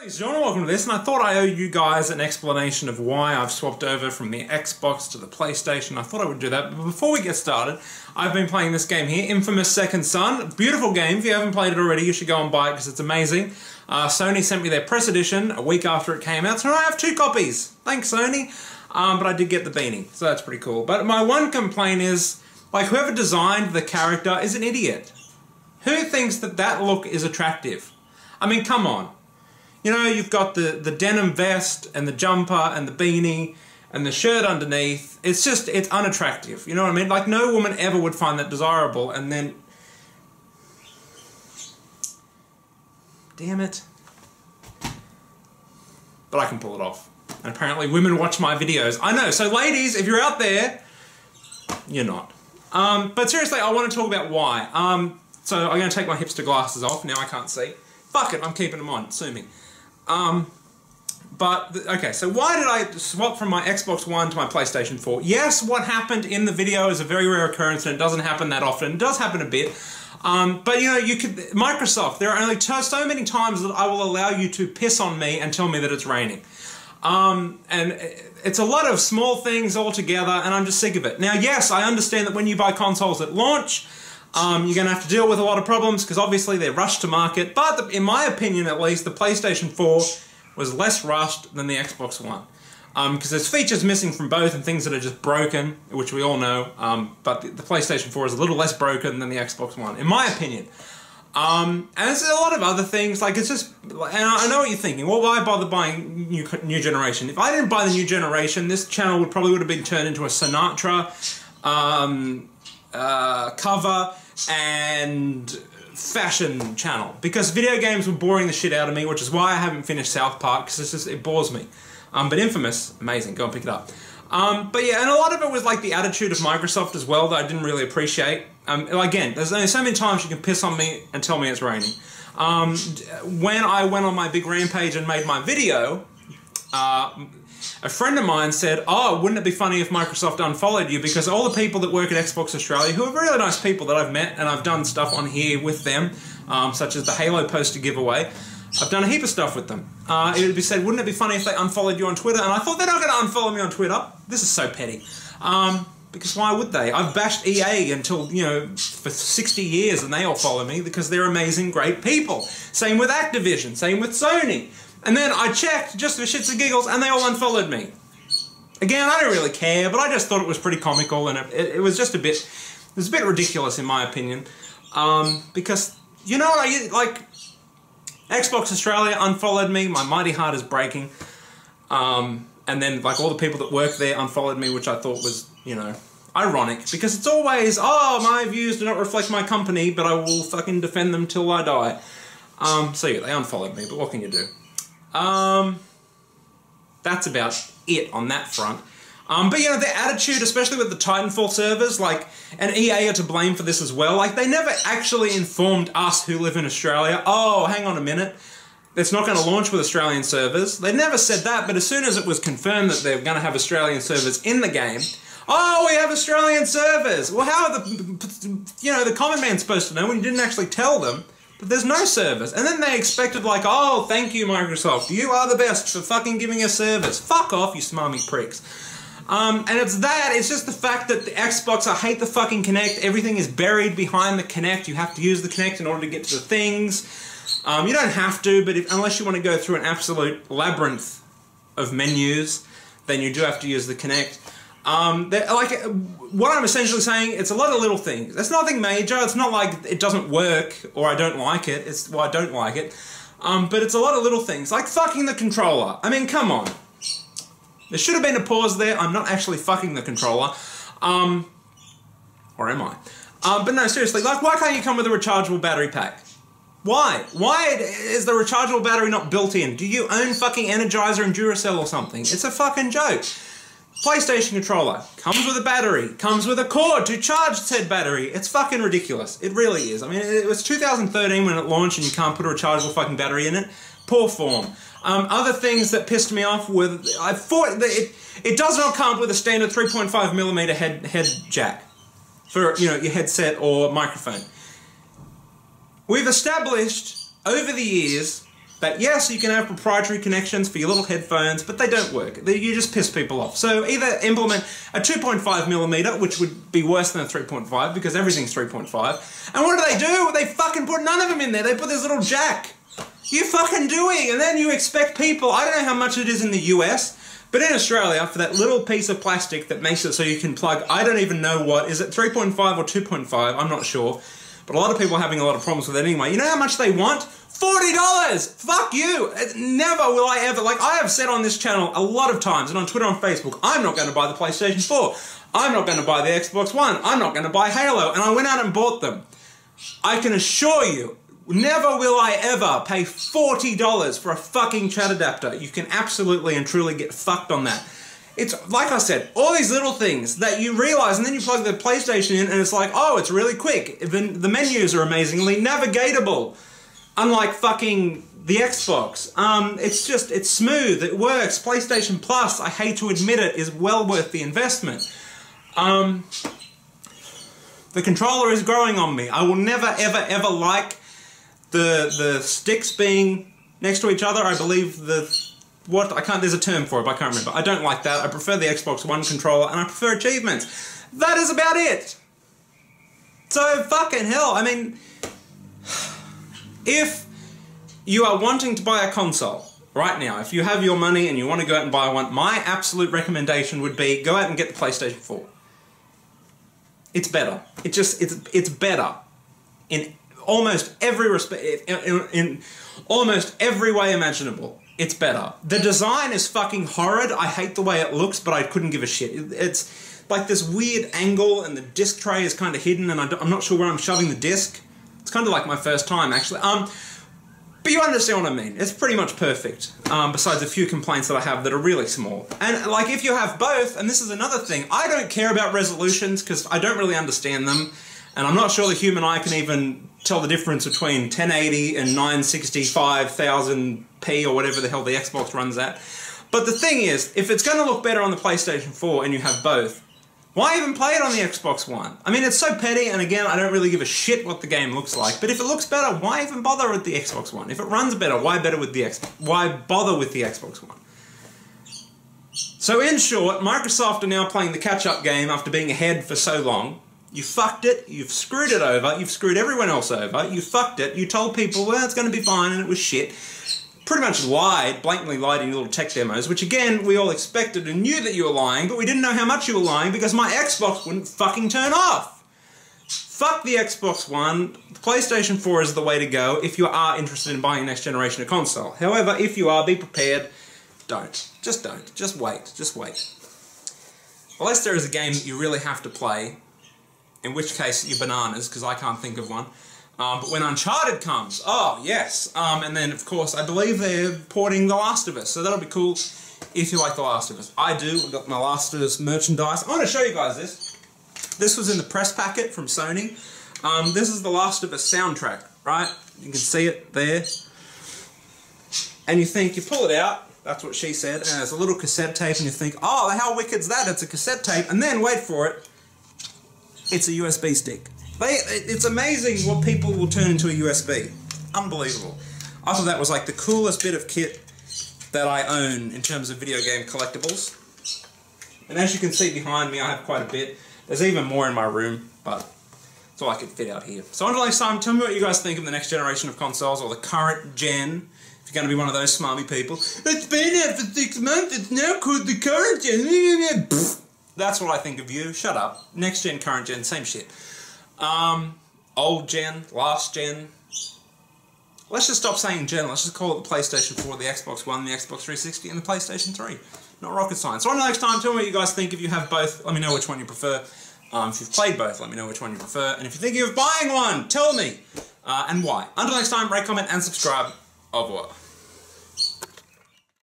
Ladies and gentlemen, welcome to this, and I thought I owe you guys an explanation of why I've swapped over from the Xbox to the PlayStation. I thought I would do that, but before we get started, I've been playing this game here, Infamous Second Son. Beautiful game. If you haven't played it already, you should go and buy it because it's amazing. Sony sent me their press edition a week after it came out, so I have 2 copies. Thanks, Sony. But I did get the beanie, so that's pretty cool. But my one complaint is, like, whoever designed the character is an idiot. Who thinks that that look is attractive? I mean, come on. You know, you've got the denim vest and the jumper and the beanie and the shirt underneath. It's just, it's unattractive. You know what I mean? Like, no woman ever would find that desirable, and then... Damn it. But I can pull it off. And apparently women watch my videos. I know, so ladies, if you're out there, you're not. But seriously, I want to talk about why. So I'm going to take my hipster glasses off. Now I can't see. Fuck it, I'm keeping them on. Sue me. Okay, so why did I swap from my Xbox One to my PlayStation 4? Yes, what happened in the video is a very rare occurrence and it doesn't happen that often. It does happen a bit. But you know, Microsoft, there are only so many times that I will allow you to piss on me and tell me that it's raining. And it's a lot of small things all together and I'm just sick of it. Now, yes, I understand that when you buy consoles at launch, you're going to have to deal with a lot of problems because obviously they're rushed to market, but in my opinion at least, the PlayStation 4 was less rushed than the Xbox One. Because there's features missing from both and things that are just broken, which we all know, but the PlayStation 4 is a little less broken than the Xbox One, in my opinion. And there's a lot of other things, like it's just, and I know what you're thinking, well, why bother buying new generation? If I didn't buy the new generation, this channel would have been turned into a Sinatra, cover and fashion channel because video games were boring the shit out of me, which is why I haven't finished South Park because it bores me. But Infamous, amazing, go and pick it up. But yeah, and a lot of it was like the attitude of Microsoft as well that I didn't really appreciate. Again, there's only so many times you can piss on me and tell me it's raining. When I went on my big rampage and made my video, a friend of mine said, oh, wouldn't it be funny if Microsoft unfollowed you? Because all the people that work at Xbox Australia, who are really nice people that I've met, and I've done stuff on here with them, such as the Halo poster giveaway, I've done a heap of stuff with them. It would be said, wouldn't it be funny if they unfollowed you on Twitter? And I thought, they're not going to unfollow me on Twitter. This is so petty. Because why would they? I've bashed EA until, you know, for 60 years and they all follow me because they're amazing, great people. Same with Activision, same with Sony. And then I checked, just for shits and giggles, and they all unfollowed me. Again, I don't really care, but I just thought it was pretty comical, and it was just a bit ridiculous in my opinion. Because, you know, like, Xbox Australia unfollowed me, my mighty heart is breaking. And then, like, all the people that work there unfollowed me, which I thought was, you know, ironic. Because it's always, oh, my views do not reflect my company, but I will fucking defend them till I die. So yeah, they unfollowed me, but what can you do? That's about it on that front. But you know, their attitude, especially with the Titanfall servers, like, and EA are to blame for this as well, like, they never actually informed us who live in Australia, oh, hang on a minute, it's not going to launch with Australian servers. They never said that, but as soon as it was confirmed that they were going to have Australian servers in the game, oh, we have Australian servers! Well, how are the common man supposed to know when you didn't actually tell them? But there's no servers. And then they expected, like, oh, thank you, Microsoft. You are the best for fucking giving us servers. Fuck off, you smarmy pricks. And it's just the fact that the Xbox, I hate the fucking Kinect. Everything is buried behind the Kinect. You have to use the Kinect in order to get to the things. You don't have to, but unless you want to go through an absolute labyrinth of menus, then you do have to use the Kinect. Like, what I'm essentially saying, it's a lot of little things. It's nothing major. It's not like it doesn't work or I don't like it. Well, I don't like it. But it's a lot of little things, like fucking the controller. I mean, come on. There should have been a pause there. I'm not actually fucking the controller. Or am I? But no, seriously, like, why can't you come with a rechargeable battery pack? Why? Why is the rechargeable battery not built in? Do you own fucking Energizer and Duracell or something? It's a fucking joke. PlayStation controller comes with a battery, comes with a cord to charge said battery. It's fucking ridiculous. It really is. I mean, it was 2013 when it launched and you can't put a rechargeable fucking battery in it. Poor form. Other things that pissed me off were, I thought that it does not come with a standard 3.5mm head jack for, you know, your headset or microphone. We've established over the years that yes, you can have proprietary connections for your little headphones, but they don't work. You just piss people off. So either implement a 2.5mm, which would be worse than a 3.5 because everything's 3.5. And what do? They fucking put none of them in there. They put this little jack. You fucking doing, and then you expect people, I don't know how much it is in the US, but in Australia, for that little piece of plastic that makes it so you can plug, I don't even know what, is it 3.5 or 2.5? I'm not sure. But a lot of people are having a lot of problems with it anyway. You know how much they want? $40! Fuck you! Never will I ever, like I have said on this channel a lot of times, and on Twitter and Facebook, I'm not going to buy the PlayStation 4. I'm not going to buy the Xbox One. I'm not going to buy Halo. And I went out and bought them. I can assure you, never will I ever pay $40 for a fucking chat adapter. You can absolutely and truly get fucked on that. It's, like I said, all these little things that you realise, and then you plug the PlayStation in and it's like, oh, it's really quick. The menus are amazingly navigatable. Unlike fucking the Xbox. It's smooth, it works. PlayStation Plus, I hate to admit it, is well worth the investment. The controller is growing on me. I will never, ever, ever like the sticks being next to each other. I believe there's a term for it, but I can't remember. I don't like that. I prefer the Xbox One controller, and I prefer achievements. That is about it. So, fucking hell, I mean, if you are wanting to buy a console right now, if you have your money and you want to go out and buy one, my absolute recommendation would be go out and get the PlayStation 4. It's better. It's better in almost every respect, in almost every way imaginable. It's better. The design is fucking horrid. I hate the way it looks, but I couldn't give a shit. It's like this weird angle, and the disc tray is kind of hidden, and I'm not sure where I'm shoving the disc. It's kind of like my first time, actually. But you understand what I mean. It's pretty much perfect, besides a few complaints that I have that are really small. And, like, if you have both, and this is another thing, I don't care about resolutions because I don't really understand them, and I'm not sure the human eye can even tell the difference between 1080 and 965,000p or whatever the hell the Xbox runs at. But the thing is, if it's going to look better on the PlayStation 4 and you have both, why even play it on the Xbox One? I mean, it's so petty, and again, I don't really give a shit what the game looks like, but if it looks better, why even bother with the Xbox One? If it runs better, why bother with the Xbox One? So in short, Microsoft are now playing the catch-up game after being ahead for so long. You fucked it, you've screwed it over, you've screwed everyone else over, you fucked it, you told people, well, it's going to be fine, and it was shit. Pretty much lied, blatantly lied in your little tech demos, which again, we all expected and knew that you were lying, but we didn't know how much you were lying because my Xbox wouldn't fucking turn off. Fuck the Xbox One, the PlayStation 4 is the way to go if you are interested in buying next generation of console. However, if you are, be prepared, don't. Just don't. Just wait. Just wait. Unless there is a game that you really have to play, in which case you're bananas, because I can't think of one. But when Uncharted comes, oh yes, and then of course I believe they're porting The Last of Us, so that'll be cool if you like The Last of Us. I do, I've got my Last of Us merchandise. I want to show you guys this. This was in the press packet from Sony. This is The Last of Us soundtrack, right? You can see it there. And you think, you pull it out, that's what she said, and there's a little cassette tape, and you think, oh, how wicked's that? It's a cassette tape, and then, wait for it, it's a USB stick. It's amazing what people will turn into a USB. Unbelievable. I thought that was like the coolest bit of kit that I own in terms of video game collectibles. And as you can see behind me, I have quite a bit. There's even more in my room, but it's all I could fit out here. So until next time, tell me what you guys think of the next generation of consoles, or the current gen, if you're going to be one of those smarmy people. It's been out for 6 months, it's now called the current gen. That's what I think of you. Shut up. Next gen, current gen, same shit. Old gen, last gen. Let's just stop saying gen. Let's just call it the PlayStation 4, the Xbox One, the Xbox 360, and the PlayStation 3. Not rocket science. So until next time, tell me what you guys think. If you have both, let me know which one you prefer. If you've played both, let me know which one you prefer. And if you're thinking of buying one, tell me. And why. Until next time, rate, comment, and subscribe. Au revoir.